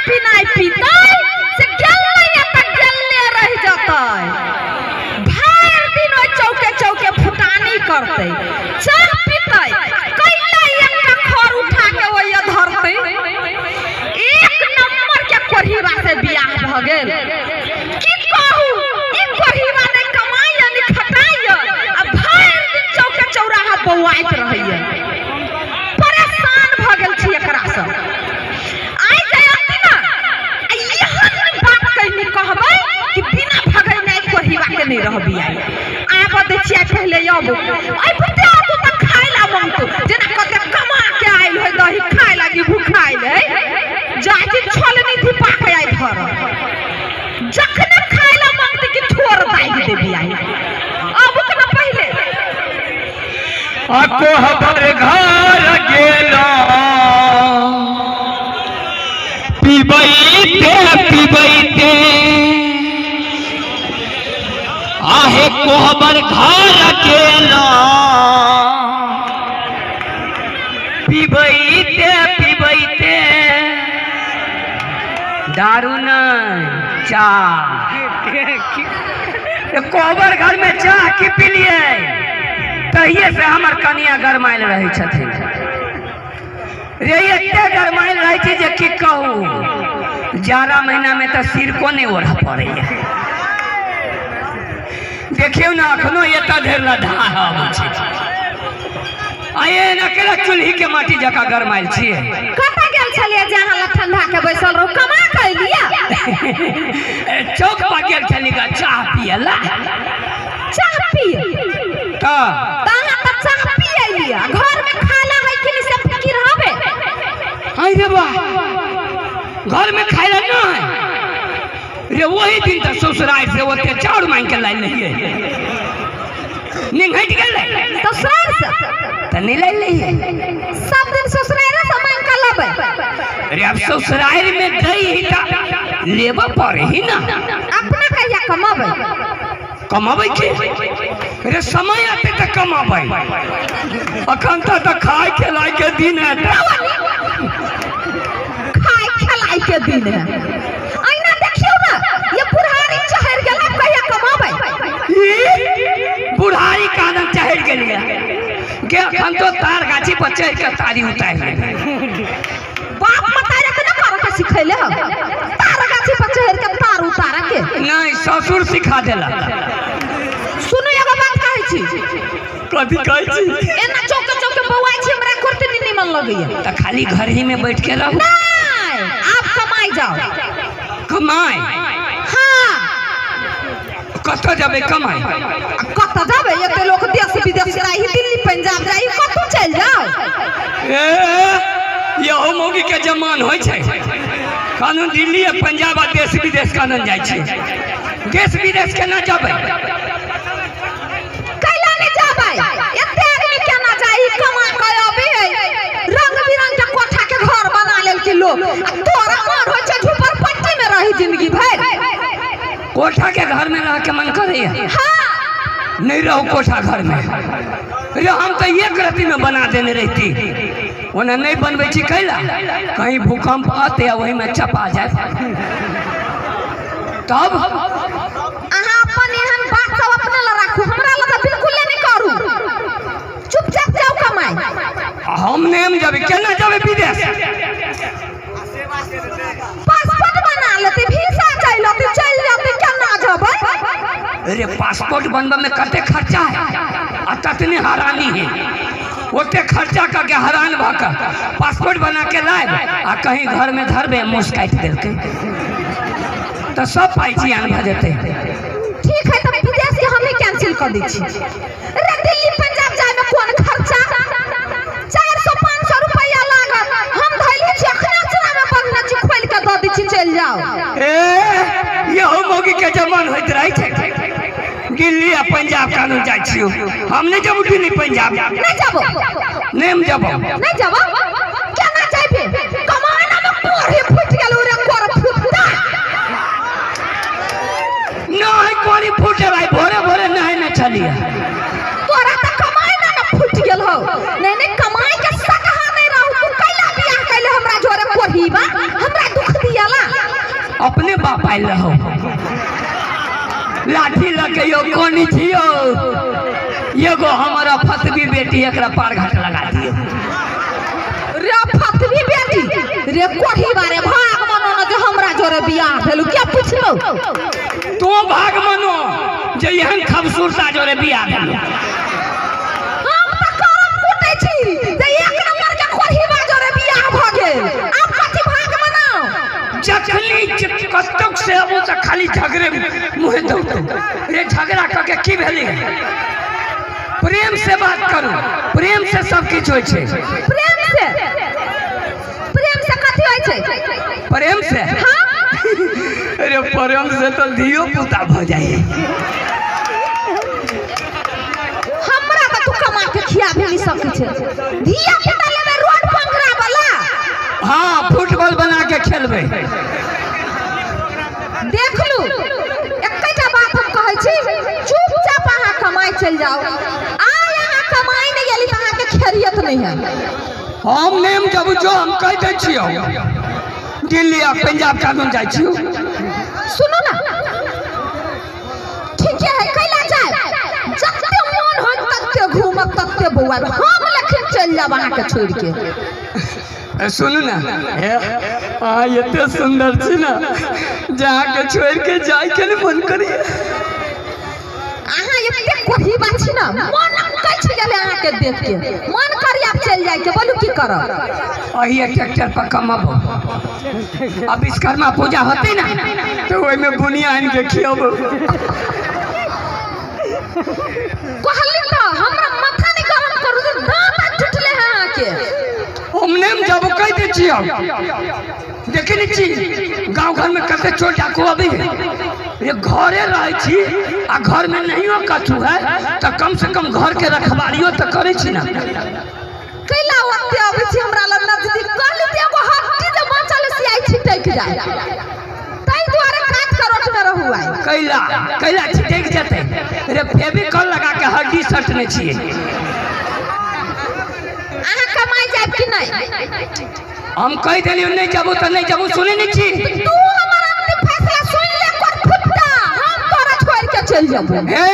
पिनाई पीता से गल्ले तक गल्ले रह जाता भार दिन चौके चौके फुटानी करते चाह पीता कैला एक खर उठा के वो धरते एक नंबर के कोढ़ीवा से बियाह भ गेल की कहू ई कोढ़ीवा ने कमाई यानी खटाई आ भार दिन चौके चौराहा बौआइत रहैया परेशान भ गेल छी एकरा से आई जायती ना एहन बात कहनी कहबै कि बिना भगै नै कोढ़ीवा के नै रहबी आई आब दे छियै पहले अब आई बुते अब त खाइ ला मंगतो जेना कते कमा के आइल होय दही खाइ लागी भूखाइल है जाति छलनी थी पाके आई घर जखने खाइ ला मंगती कि ठोर दाइ देबी आई अब कना पहले आको हमर घर गेला पिबैते आहे कोहबर घर गेला पिबैते दारू नहीं चाह कोहबर घर में चाह की पिलिए तहिए से हमर कनिया गरमाइल रहे छथिन रे एते गरमाइल रहे छै जे की कहू जाड़ा महीना में तो सिर को नहीं ओढ़ा पड़े देखियो ना अखनो एता ढेर लधा आबै छै आये ना केला चूल्ही के माटी जका गरमाइल छिए कता गेल छलिए जहां ला ठंडा के बैसल रहो कमा कर लिया चौक पर गेल छली का चाह पियला चाह पिए ताहा त चाह पिए लिया घर में खाना है कि से फिकिर हबे हाय रे बा घर में खाइला ना है रे वही दिन त ससुराल से ओते चाउर मांग के लाइल रहिए निंग हट गेल ससुराल से त नहीं लाइल रहिए सब दिन ससुराल से मांग के लाबे अरे अब ससुराल में दई ही त लेबा पड़े ही ना अपना कहिया कमाबे कमाबै के अरे समय आते त कमाबै अखन त खाए खिलाए के दिन है खाए खिलाए के दिन है आईना देखियो ना ये बुढ़ारी चढ़ गेला कहिया कमाबै बुढ़ारी कादन चढ़ गेलिया के अखन तो तार गाछी पर चढ़ के तारी उतार ले बाप मतारे के न कर के सिखैले हम तार गाछी पर चढ़ के तार उतार के नहीं ससुर सिखा देला सुनो एगो बात कहै छी कथि कहै छी एना चौके चौके बौआई छी हमरा करते नहीं निमन लगैया त खाली घर ही में बैठ के रहू नहीं आप कमाई जाओ कमाई हां कत जाबे कमाई कत जाबे एते लोग देश विदेश रही दिल्ली पंजाब रही कत चल जाओ ए ये मोगी के जमान होय छै कानून दिल्ली आ पंजाब आ देश विदेश कानून जाय छै देश विदेश के ना जाबे कैला नहीं जाबे एते आदमी केना जाई कमा के आबे रंग बिरंग के कोठा के घर बना लेल के लोग तोरा मन होय छै झोपड़पट्टी में रही जिंदगी भर कोठा के घर में रह के मन करे हां नहीं रहो कोठा घर में अरे हम तो एक राती में बना देने रहती उन्हें नहीं बनबे छी कैला कहीं भूकंप आते वही में चपा जाए तब अहाँ अपन एहन बात सब अपने ला राखू हमरा ला त बिल्कुल नहीं करू चुपचाप जाओ कमाई हम नेम जाबे केना जाबे विदेश पासपोर्ट बना लेते वीसा चाहिए लेते चल जाते केना जाबे अरे पासपोर्ट बनबे में कते खर्चा है आ ततने हरानी है ओते खर्चा करके हैरान भाका पासपोर्ट बना के लाए आ कहीं घर में धरबे मुस काट देलके तो सब पाई जियान भ जेते ठीक है तब विदेश के हमें कैंसिल कर दी छी रे दिल्ली पंजाब जाए में कौन खर्चा 400-500 रुपया लागत हम धैली छी अखना चला में बंगला छी खोल के द दी छी चल जाओ ए ये हो मोगी के जमान होइत रही छै दिल्ली आ पंजाब कानून जाय छियो हम नहीं जब दिल्ली पंजाब नहीं जाबो नेम जाबो नहीं जाबो केना जाबे कमाना में कोरे फुट गेल रे कोर फुटता नहीं कोरी फुटे भाई भोरे भोरे नहीं न चलिए तोरा त कमाई ना फुट गेल हो नहीं कमाई के सकहा नहीं रहू तू कैला बियाह कैले हमरा जोरे कोरहीबा हमरा दुख दियाला पाइल रहो लाठी लगे यो कोनी छियो एगो हमारा फतवी बेटी एकरा पार घाट लगा दियो रे फतवी बेटी रे कोही बारे भाग मनो न जे हमरा जोरे बियाह भेलु क्या पूछलो तो भाग मनो जे एहन खूबसूरता जोरे बियाह भेलु हम त करम कुटै छी जे एक नंबर के कोही बा जोरे बियाह भ गेल आप कथि भाग मनाओ जखनी कतक से अबो त खाली झगड़े मुहे दौड़ते रे झगड़ा करके की भेली प्रेम से बात करू प्रेम से सब किछ होय छे प्रेम से कथि होय छे प्रेम से हां अरे प्रेम से तो धियो पुता भ जाए हमरा त तू कमा के खिया भी नहीं सकै छे धिया पुता लेबे रोड पंगरा वाला हां फुटबॉल बना के खेलबे देख लू एकटा बात हम कहै छी चुपचाप अहाँ कमाई चल जाओ आय अहाँ कमाई नहीं गेली त अहाँ के खैरियत नहीं है हम नेम जब जो हम कह दे छियो दिल्ली आ पंजाब कानून जाय छियो सुनो ना ठीक है कैला जाए जत्ते मन हो तत्ते घूमब तत्ते बौआ हम लेकिन चल जाब अहाँ के छोड़ के सुनू ना एते सुंदर छी ना जहाँ के छोड़ के जाय के मन करी अहाँ एते कोही बात छी ना मन कहै छी गेले अहाँ के देख के मन करी आप चल जाय के बोलू की करब अही ट्रैक्टर पर कमाबो अब विश्वकर्मा पूजा होती ना तो ओइ में बुनिया आन के खियाबो कहली तो हमरा माथा नहीं गरम करू जे दांत टूटले है अहाँ के हमने जब कह दे छियो देखे नहीं छी गांव घर में कते चोर डाकू अभी है ये घरे रहे छी आ घर में नहीं हो कछु है तो कम से कम घर के रखवालियो तो करे छी ना कैला ओते आबै छी हमरा लग नजदीक कहली त एगो हट्टी जे बचल से आई छिटक जाए तै द्वारे काट करोट में रहू आई कैला छिटक जते रे फेविकॉल लगा के हड्डी सटने छिए अहाँ कमाई जाब कि नहीं हम कह देली नहीं जाबू तो नहीं जाबू सुने नहीं छी तू हमरा अपने फैसला सुन ले कर फुट्टा हम तोरा छोड़ के चल जाबू ए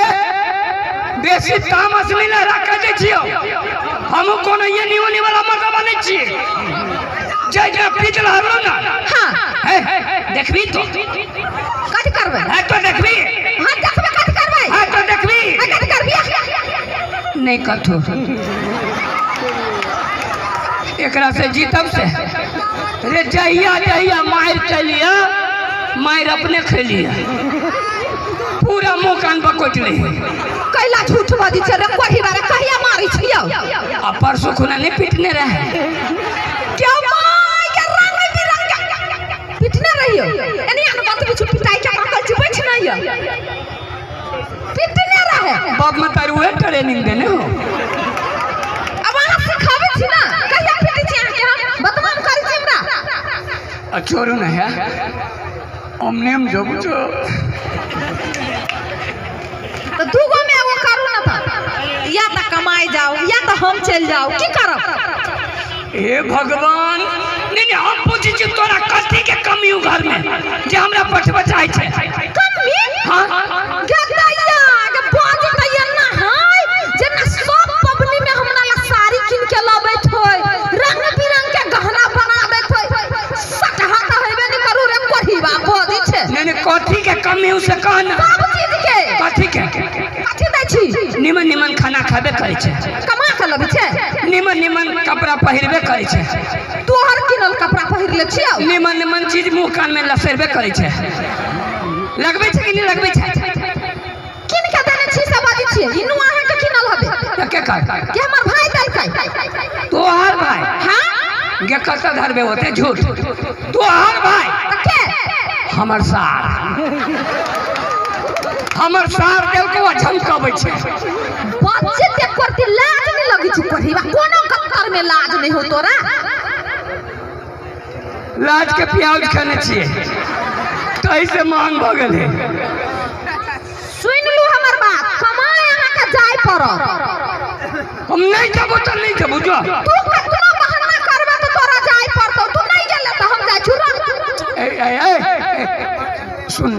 बेसी तामस नहीं ना रख दे छियो हम कोनो ये निवनी वाला मतलब नहीं छी जय जय पिछला हरो ना हां है देखबी तो कथि करबे है तो देखबी हां देखबे कथि करबे है तो देखबी कथि करबी नहीं कथो एकरा से जीतब से रे जहिया मार चलिया मार अपने खेलिया पूरा मुंह कान बकोट ले कैला झूठ बाजी छे रे कोही बारे कहिया मारी छियो आ परसों खुना नहीं पिटने रहे क्या माय के रंग बिरंग पिटने रहियो एनी अन बात बिछु पिटाई के पकड़ छी बैठ नहीं है पिटने रहे बाप में तारू है ट्रेनिंग देने हो अब अहाँ सिखावे छी ना कहिया पिटै छी अहाँ के हम बदनाम करै छी हमरा छोड़ू ना है हमने हम जब जो तो दूगो में एगो करू ना था या तो कमाई जाओ या तो हम चल जाओ की करब हे भगवान नहीं हम पूछी छी तोरा कथी के कमी हो घर में जे हमरा पठ बचाई छे कमी हां गदैया के बाज तैया ना है जेना सब पबनी में हमरा ला साड़ी किन के लाबैत होय रंग बिरंग के गहना बनाबैत होय सटहा त हेबे नहीं करू रे कोहीबा बाजी छे नहीं कथी के कमी हो से कहना सब चीज के कथी के कथी दै छी निमन निमन खाना खाबे करे छे कमा के लबे छे निमन निमन कपड़ा पहिरबे करे छे तोहर किनल कपड़ा पहिर ले छियो निमन निमन चीज मुंह कान में लसेरबे करे छे लगबे छे कि नहीं लगबे छे किन के देने छी सब बाजी छी इनु अहाँ के किनल हबे के का के हमर भाई देलकै तोहार भाई हां गे कत धरबे होते झूठ तोहार भाई के हमर सार देलको झमकाबै छे बच्चे ते करती लाज नहीं लगी छु कोहीबा कोनो कत्तर में लाज नहीं हो तोरा लाज के प्याज खाने छिए कहीं से मांग भ गेल है सुन लू हमर बात कमाए अहाँ के जाय पड़त हम नहीं जबो त नहीं जबो जो तू कतना बहाना करबे तो तोरा जाय पड़तो तू नहीं गेले त हम जाय छु ए सुन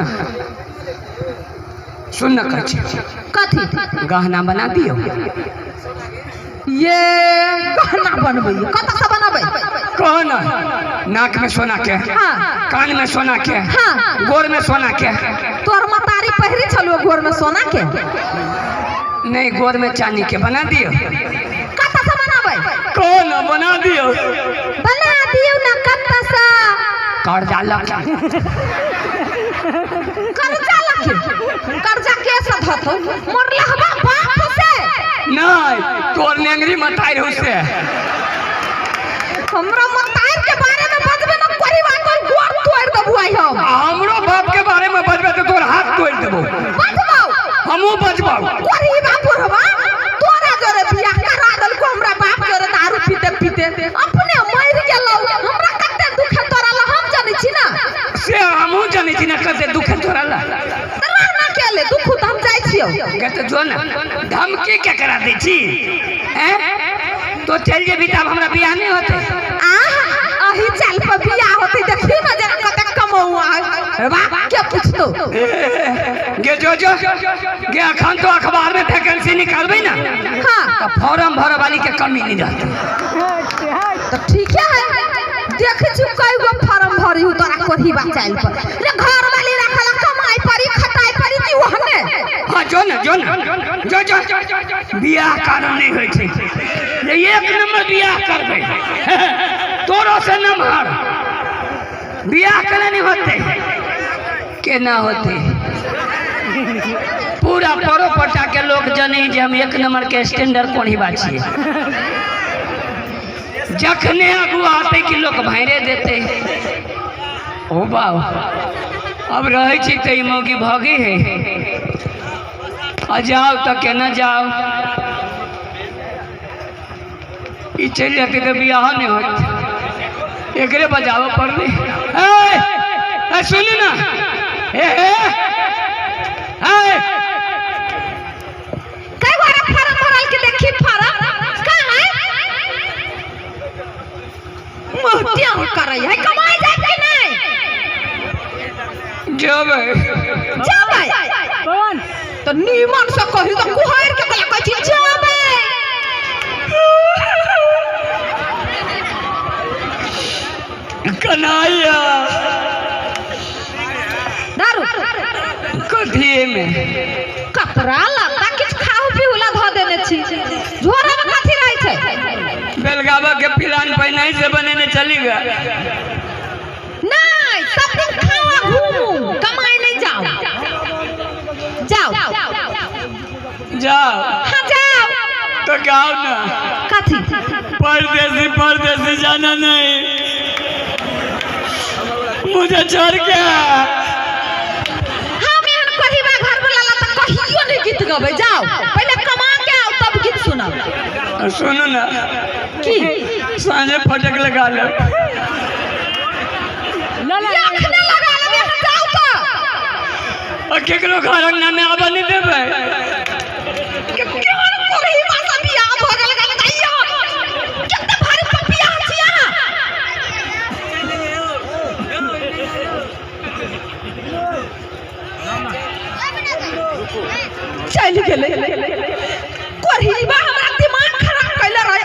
सुन कछ कथी गहना बना दियो। ये गहना बनबै कत से बनबै कौन नाक में सोना के हाँ कान में सोना के हाँ गोर में सोना के तोर मतारी पहिरी छलो गोर में सोना के नहीं गोर में चांदी के बना दियो। कत से बनाबै कौन बना दियो ना कत से कर्जा लग कर्जा के से धतो मोर लहबा बाप से नहीं तोर नेंगरी मताई से हमरा मताई के बारे में बजबे न कोई बात कोई गोर तोड़ देबो आई हम हमरो बाप के बारे में बजबे तो तोर हाथ तोड़ देबो बजबाऊ हमहू बजबाऊ कोरी बाप रवा तोरा जोरे बियाह करा दल को हमरा बाप जोरे दारू पीते पीते अपने मर गेलौ हमरा कते दुख तोरा ल हम जानि छी ना से हमहू जानि छी ना कते दुख तोरा ल रहना के ले दुख त हम जाय छियो गत जो ना धमकी के करा दे छी हैं तो चल जे भी तब हमरा बियाह नहीं होते अही चल पर बियाह होते देखी ना जरा कते कमौआ बाप के पूछतो गे जो गे अखन तो अखबार में वैकेंसी निकालबे ना हां तो फॉर्म भरे वाली के कमी नहीं रहती तो ठीक है देख छु कई गो फॉर्म भरी हु तोरा कोही बचाइल पर रे घर वाली रखला कमाई परी खटाई परी ती ओहने हां जो बियाह कारण नहीं होय छै ये एक नंबर बियाह करबे तोरो से नंबर बियाह करे नहीं होते केना होते पूरा परो पटा के लोग जाने जे हम एक नंबर के स्टैंडर्ड कोन ही बात छिए जखने अगुआ आते कि लोग भाइरे देते ओ बाबा अब रहे छी तो मौगी भगी है आ जाओ तो केना जाओ ई चल जाते तो बियाह नहीं होत एकरे बजाओ पड़ले ए सुन ना ए कई बार फॉर्म भरल के देखी फॉर्म का है मोहतिया करे है कमाई जाए कि नहीं जाबे कौन तो नीमन से कहि तो कुहार के कला कहै छी जाबे कन्हैया दारू कथी में कपड़ा लत्ता किछ खाओ पीउला ध देने छी झोरा में कथी रहै छै बेलगावा के पिलान पहिने से बनेने चली गया नहीं सब दिन खाओ घूमू कमाई नहीं जाओ जाओ हाँ जाओ तो गाओ ना कथी परदेसी जाना नहीं मुझे छोड़ के हम एहन कहिबा घर वाला त कहियो नहीं गीत गबै जाओ पहले कमा के आओ तब गीत सुनाओ सुनो ना की सांझे फटक लगा लो अखने लगा लगे हम जाओ तो और केकरो घर अंगना में आबा नहीं देबे केहन कहिबा से बियाह भ गेल गन दैया कते भारी पपिया छिया चल गेले कहिबा हमरा दिमाग खराब कैले रहे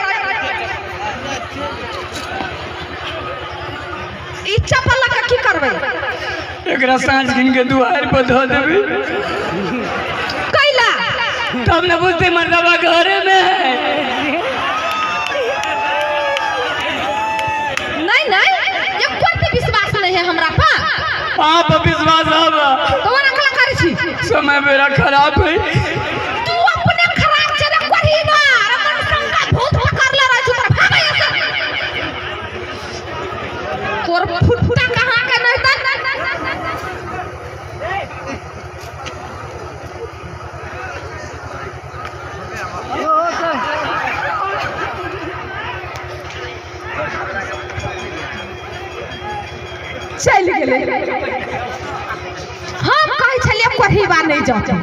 ई चपल का की करबै एकरा सांझ गिन के दुआर पर धो देबे कैला तब न बुझते मर्दबा घरे में है नहीं ये कोई विश्वास नहीं है हमरा पर आप विश्वास आवा तो वना कला करै छी समय मेरा खराब है तू अपने खराब छे रे कहिबा मन संगा भूत पकड़ ले रह तोर भागे तोर फुटफुटा कहां के नहीं त चल गेले हम कहै छलिए कहिबा नहीं जाते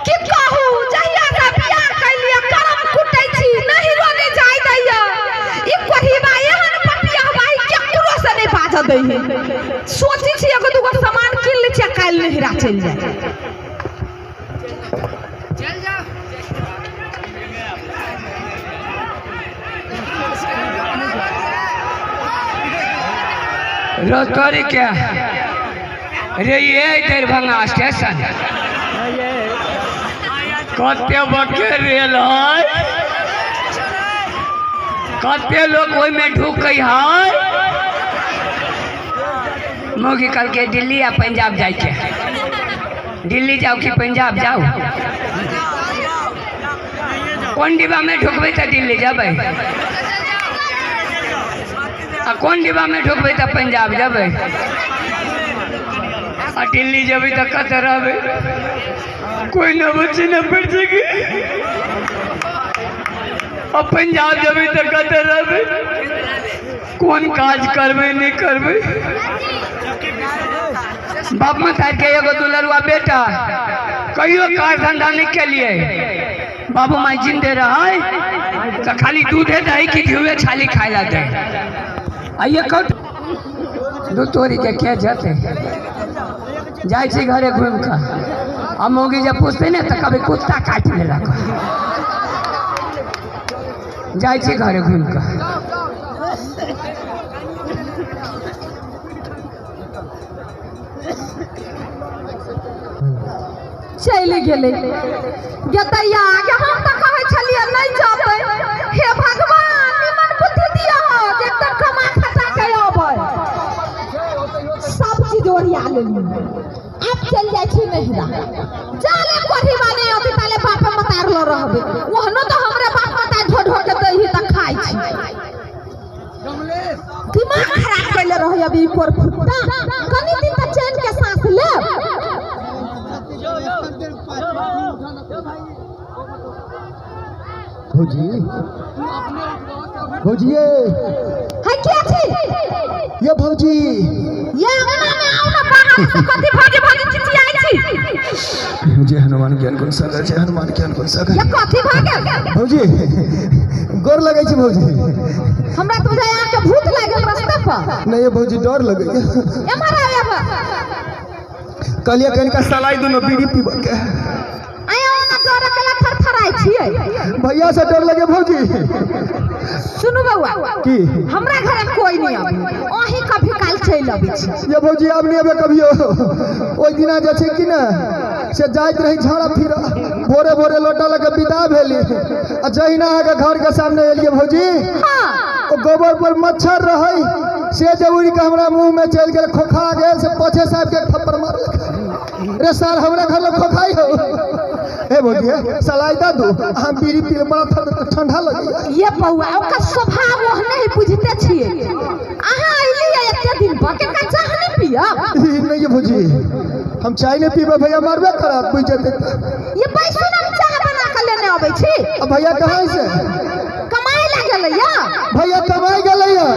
कि कहू जहिया का बियाह कैलिए करम कुटै छी नहीं रोने जाय दैया ई कहिबा एहन पटिया भाई केकरो से नहीं बाज दै है सोची छी कल नहरा चल जाए। रोतरी क्या रे ये दरभंगा स्टेशन कते बके रेल है, कते लोग ओहि में ढुक है। मोगी कल के दिल्ली या पंजाब जाए के, दिल्ली जाओ कि पंजाब जाओ, कौन डिब्बा में ढुकबे तो दिल्ली जाबे, आ कौन डिब्बा में ढुकबे तो पंजाब जाबे, आ दिल्ली जाबे तो कत रहबे, कोई न बचे न पड़ सके, आ पंजाब जाबे तो कत रहबे, कौन काज करबे नहीं करबे। बाप मतार के एगो दुलरुआ बेटा कहियो कार धंधा नहीं के लिए बाबू माई जिंदे रहे तो खाली दूधे दही की घिउए छाली खाए ला दे। आइए कट दू तोरी के जाते जाए छी घरे घूम कर, अब मोगी जब पूछते ना तो कभी कुत्ता काट ले जाए छी घरे घूम कर। चल गेले गतैया आगे हम तो कहे छलिए नहीं जाते। हे भगवान निमन बुद्धि दिया हो जे तक कमा खटा के आबै, सब चीज ओरिया लेली। अब चल जाय छी नहिरा, जाले कोठी वाले अति ताले बाप मतार ल रहबे, ओहनो तो हमरे बाप मता ढो ढो के दही त खाई छी। दिमाग खराब कैले रही अभी पर फुट्टा, कनी दिन तक चैन के सांस ले। भौजी भौजी है क्या छी ये भौजी ये अंगना में आओ ना, बाहर से कथि भागे भागे चिचियाई छी। जय हनुमान ज्ञान गुण सागर, जय हनुमान ज्ञान गुण सागर। ये कथि भागे भौजी गोर लगै छी भौजी। हमरा तो बुझाय आके भूत लागल रास्ता पर। नहीं ये भौजी डर लगै ए मारा आया कलिया कनिका सलाई दुनो बीड़ी पीब के आया ना डर कला थरथराई छिए। भैया से डर लगे भौजी। सुनु बउआ की हमरा घरे कोई नहीं आबे, ओही कभी काल चल आबे छी। ये भौजी आब नहीं आबे कभियो। ओइ दिना जे छै कि ना से जाइत रही झाड़ा फिरा, भोरे भोरे लोटा लगे विदा भेली, आ जहिना आके घर के सामने एलिए भौजी, हां ओ गोबर पर मच्छर रहै से जे उड़ के हमरा मुंह में चल गेल, खोखा गेल से पछे साहब के थप्पड़ मारलक। रे साल हमरा घर में खोखाई हो। ए भौजी सलाई दा दू, हम बीड़ी पीले बड़ा ठंडा लगे। ये बउआ ओकर स्वभाव ओहने ही बुझते छिए। अहाँ आइली एते दिन पर के का चाह नहीं पिया। नहीं ये भौजी हम चाय नहीं पीबे, भैया मारबे करत बुझ जते। ये पैसा ना चाह बना के लेने आबै छी। अब भैया कहां से कमाई लागल या भैया कमाई गेलै या।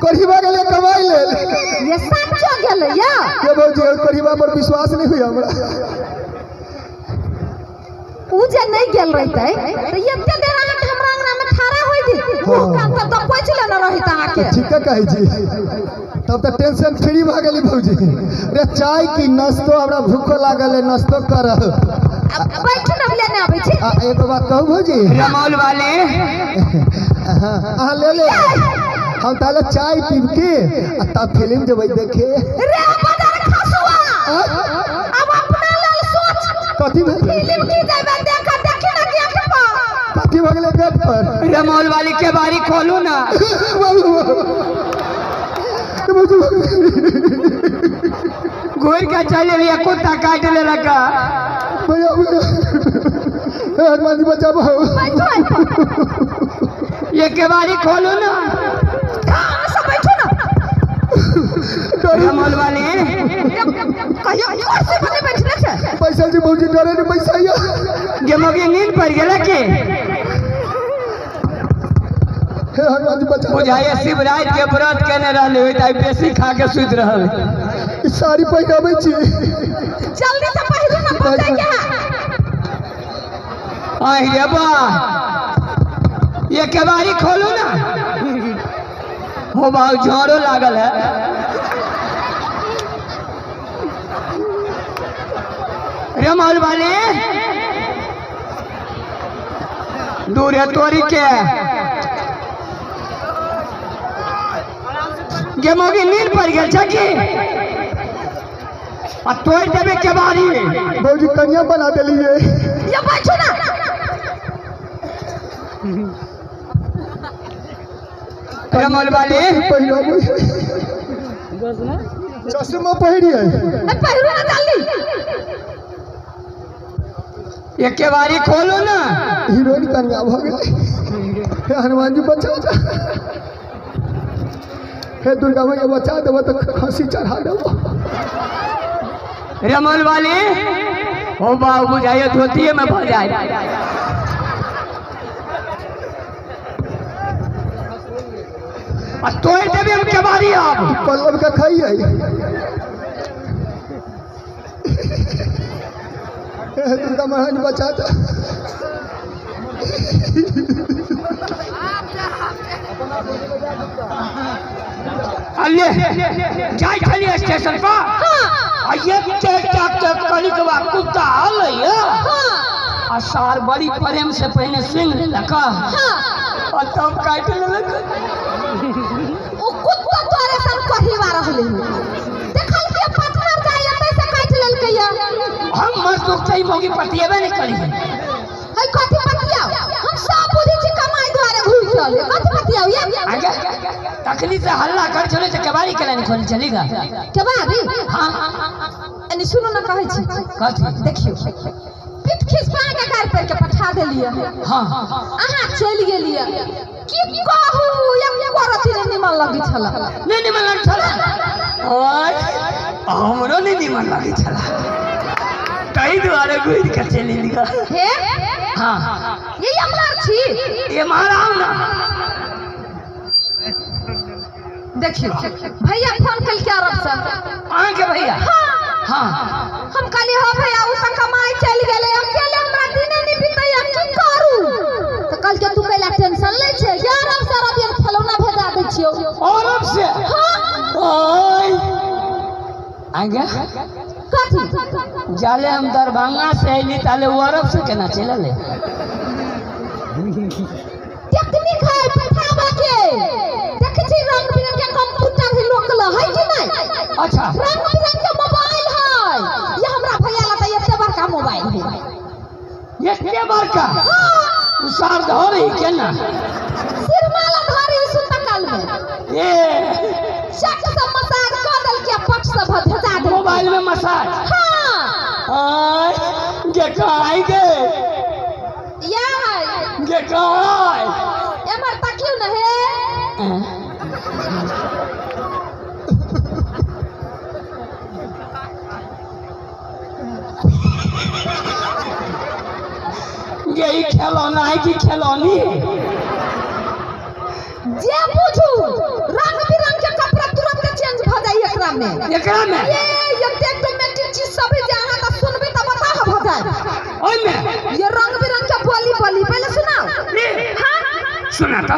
करीबा गेलै कमाई ले। ये सच्चो गेल या। ये भौजी करीबा पर विश्वास नहीं हुई हमरा। उ जे नहीं गेल रहते तो एते देर आके हमरा अंगना में ठाड़ा होई थी। वो काम तो पूछ ले न रही ता के। ठीक है कहि जी, तब तो टेंशन फ्री भ गेली भौजी। रे चाय की नाश्तो हमरा भूखो लागल है, नाश्तो कर। बैठ न लेने आबै छी। एक बात कहू भौजी, रमौल वाले हां ले ले हम ताले चाय पीब के आ तब फिल्म जब देखे। रे बाजार खसुआ अब अपना लेल सोच। कथी भेल फिल्म की जेबे देखा देखी ना गेट पर। कथी भ गेलै गेट पर। रमौल वाली के बारी खोलू ना। घूर के चले लिया, कुत्ता काट ले लगा। भैया हनुमान जी बचाओ। ये के बारी खोलू ना। सब बैठो ना। रमौल वाले कहियो कुर्सी पर बैठले छे। पैसा जी भौजी डरे ने पैसा या गेमोगी नींद पड़ गेला के। हे हनुमान जी बचाओ। बुझाइए शिवरात के व्रत केने रहले होई त बेसी खा के सुत रहल। ई साड़ी पहिराबै छी। जल्दी से पहिरू ना पहुंचे के। आई रे बा ये केवारी खोलू ना। हो बाऊ झाड़ो लागल है। जमाल वाले दूर है तोरी के गेमोगी नींद पड़ गया छकी और तोड़ देवे के बारी भौजी कन्या बना दिलिए। ये बैठो ना। जमाल वाले चश्मा पहिरिए पहिरो ना जल्दी। एक के बारी खोलो ना। हीरोइन कन्या भ गेलै। हे हनुमान जी बचा जा। हे दुर्गा मैया बचा देबो तो खसी चढ़ा देबो। रमल वाले ओ बाबू बुझाइए धोतिए में भर जाए। और तोड़ देवे हम के बारी आप पल्लव का खाइए। हे दुर्गा महारानी बचा जा। अल्ले जाए चलिए स्टेशन पर। और ये कली के बाद कुत्ता आलैया और सार बड़ी प्रेम से पहले सिंह लेलका और तब काट लेलक। ओ कुत्ता तोरे सन कहिवा रहले देखल के पत्थर जाय पैसा काट लेलकै या। हम मस्त कई मोगी पतिएबे नहीं करी है कथि पतिया हम सब बुझी छी कमाई द्वारे घुर चले कथि पतिया ये आगे तखनी से हल्ला कर चले तो केवारी के नहीं खोल चलेगा के बारी। हां एनी सुनो ना कहै छी कथि देखियो पीठ खिसपा के कार पर के पठा देलिए। हां अहाँ चल गेलिए की कहू एक करथि नहीं निमन लगी छला नहीं निमन लग छला और हमरो नहीं निमन लगी छला कई द्वारे घुर के चली लिया। हे हां ये अमलार छी ये माराओ ना। देखियो भैया फोन कल के अरब से आए के भैया। हां हम कहली हो भैया उ त कमाई चल गेले अकेले हमरा दिने नहीं बीतै अब की करू त कल के तू कैला टेंशन ले छे 11 से रबियन खिलौना भेजा दै छियो और अब से हां ओए आगे कथि जाले हम दरभंगा से अली ताले वो अरब से केना चलले टेक्निक है पठावा के देखै छी रंग बिरंग के कंप्यूटर ही लोकल है कि नहीं। अच्छा रंग बिरंग के मोबाइल है ये हमरा भैया ला त एते बड़का मोबाइल है ये के बड़का उसार धर ही केना सिरमाला धारी सुतकल में ये शक से मसाज कर दल के पट से भेजा दे मोबाइल में मसाज। हां आय के काई के यार के काई एमर तकियो न हे यही खिलौना है कि खिलौनी जे पूछू रंग बिरंग के कपड़ा तुरंत चेंज भ जाई एकरा में में ये ऑटोमेटिक चीज सब जहां त सुनबे त बता भ जाए ओय में ये रंग बिरंग के बोली पहले सुनाओ। हां सुना था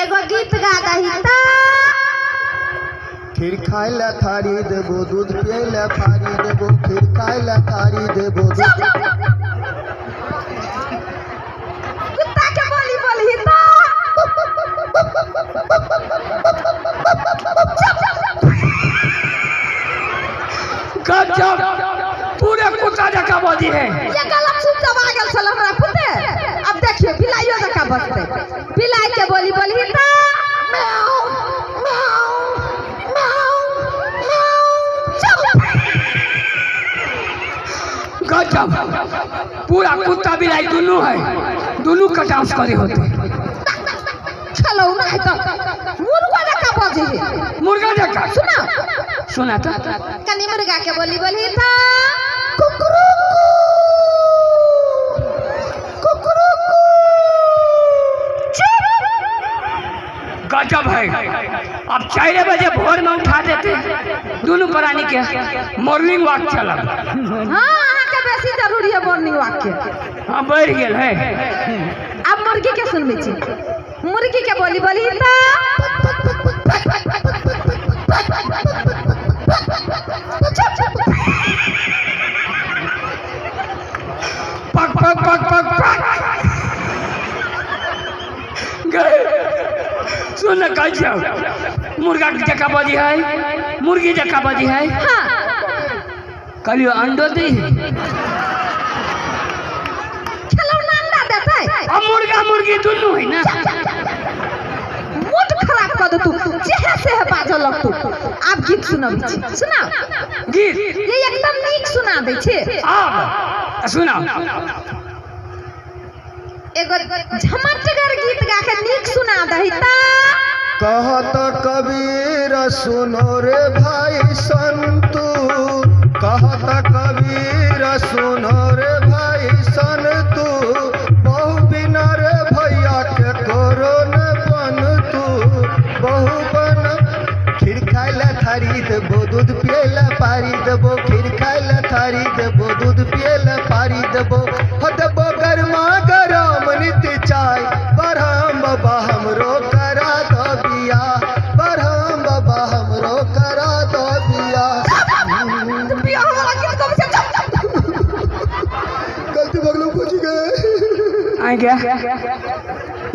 एगो गीत गा दही त खीर खाए ला थारी देबो दूध पिए ला थारी देबो खीर खाए ला थारी देबो दूध कुत्ता के बोली बोली त गजब पूरे कुत्ता जका बॉडी है। ये गलत सुन दबा गेल छल हमरा पुते अब देखिए बिलाइयो जका बजते बिलाई के बोली बोली त म्याऊ म्याऊ म्याऊ म्याऊ गजब पूरा कुत्ता बिलाई दोनों है दोनों का डांस करे होते चलो ना है तो मुर्गा जका बजे है मुर्गा जका सुना सुना था कनी मुर्गा के बोली बोली था कुकरू कुकरू गजब है। अब 4 बजे भोर में उठा देते दोनों प्राणी के मॉर्निंग वॉक चला। हां अहाँ के बेसी जरूरी है मॉर्निंग वॉक के। हाँ बढ़ गेल है। अब मुर्गी के सुनबे छी मुर्गी के बोली बोली था पक पक पक पक गए सुन कैसे मुर्गा की जका बजी है मुर्गी जका बजी है हाँ कलियो अंडो दी खिलौना अंडा देता है अब मुर्गा मुर्गी दोनों है ना मूड खराब कर दो तू जेहे से है बाजो लग तू आप गीत सुनाबी छी सुना गीत ये एकदम नीक सुना दे छे अब सुनाओ एगो झमटगर गीत गा के नीक सुना दही ता कहत कबीर सुनो रे भाई संतु कहत कबीर सुनो रे भाई संतु बहु बिना रे भैया के करो न बन तू बहु बन खीर खाइला थारी देबो दूध पियला पारी देबो खीर खाइला थारी देबो दूध पियला पारी देबो हो देबो गरमा गरम नित्य चाय बरहम बाबा हमरो करा दो बिया बरहम बाबा हमरो करा दो बिया बियाह वाला गीत कब से गलती बगलों पहुंच गए आ गया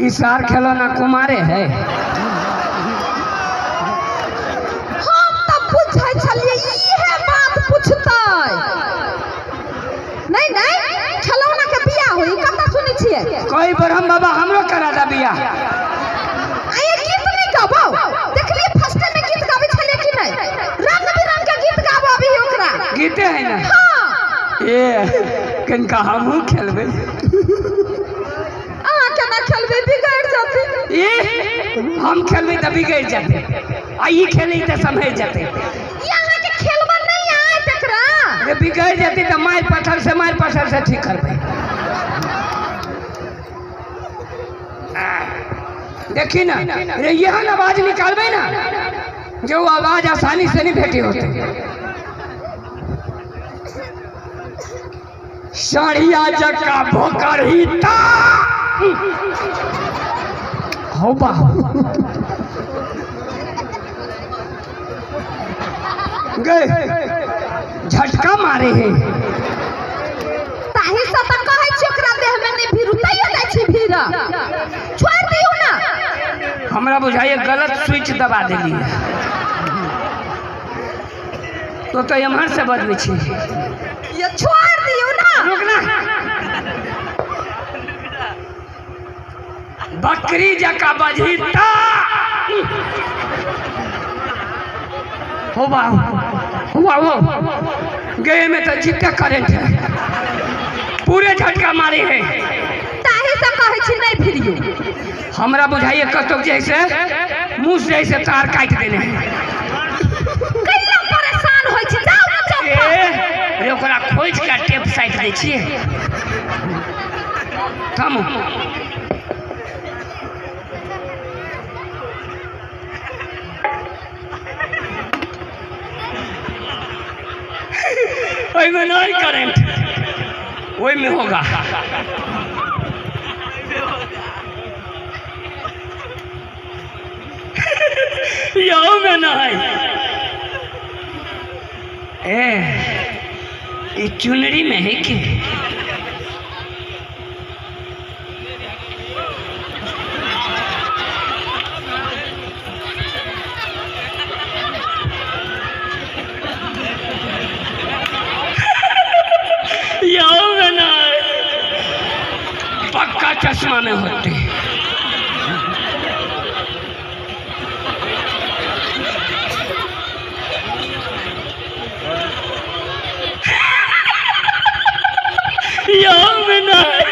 इशार खिलौना कुमारे है हम तब पूछै छलिए इहे बात पूछतै नहीं नहीं खिलौना के बियाह होई कत सुनै छियै कोई ब्रह्म बाबा हमरो करा दा बिया आये गीत नहीं गाबो देखलिए फर्स्ट में गीत गाबै छलिए कि नहीं रंग बिरंग के गीत गाबो अभी ओकरा गीते है ना हां ए कनका हमहू खेलबे आ केना खेलबे बिगड़ जाते ए हम खेलबे त बिगड़ जाते आ ई खेले त समझ जाते यहाँ के खेलबा नहीं आए तकरा रे बिगड़ जाते त मार पत्थर से ठीक करबे देखी ना रे यहाँ आवाज निकालबे ना जो आवाज आसानी से नहीं भेटी होती साड़िया जका भोकर ही ता हो बा गए झटका मारे हैं ताही से त कहै छी ओकरा देह में नहीं भीड़ उतैया जाइ छी भीड़ छोड़ दियो ना हमरा बुझाइए गलत स्विच दबा देली तो एम्हर से बदबे छी ये छोड़ दियो ना रुक ना बकरी जका बजता हो बा हो गए में तो जितना करंट है पूरे झटका मारे है ताही से कहै छी नहीं फिरियो हमरा बुझाइए कतौ जैसे मुंह से जैसे तार काट देने हैं कैला परेशान होय छी जाओ ना चुप रे ओकरा खोज के टेप साइट दै छियै थम ओइमे नहीं करंट ओइमे होगा यहो में नहीं ये चुनरी में है कि यहो में नहीं पक्का चश्मा में होते यहो में नहीं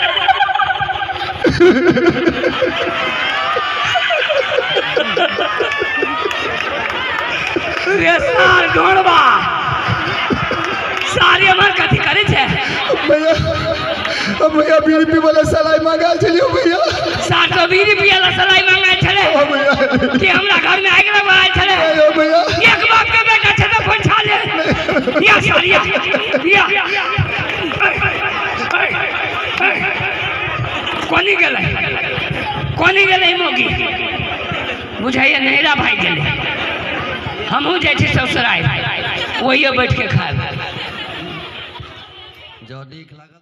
रे सार ढोड़बा सारे हमार कथी करे छे भैया अब भैया बीड़ी वाला सलाई मांगा चलियो भैया 720 रुपया ला सलाई मांगा छले ओ भैया कि हमरा घर में आग लगवा छले ओ भैया एक बात के बेटा छे तो फोन छा ले या सारिया या कोनी गेले मोगी बुझाइए नहरा भाई गेले हमहू जाइ छी ससुराल वही बैठ के खाए जो देख लगा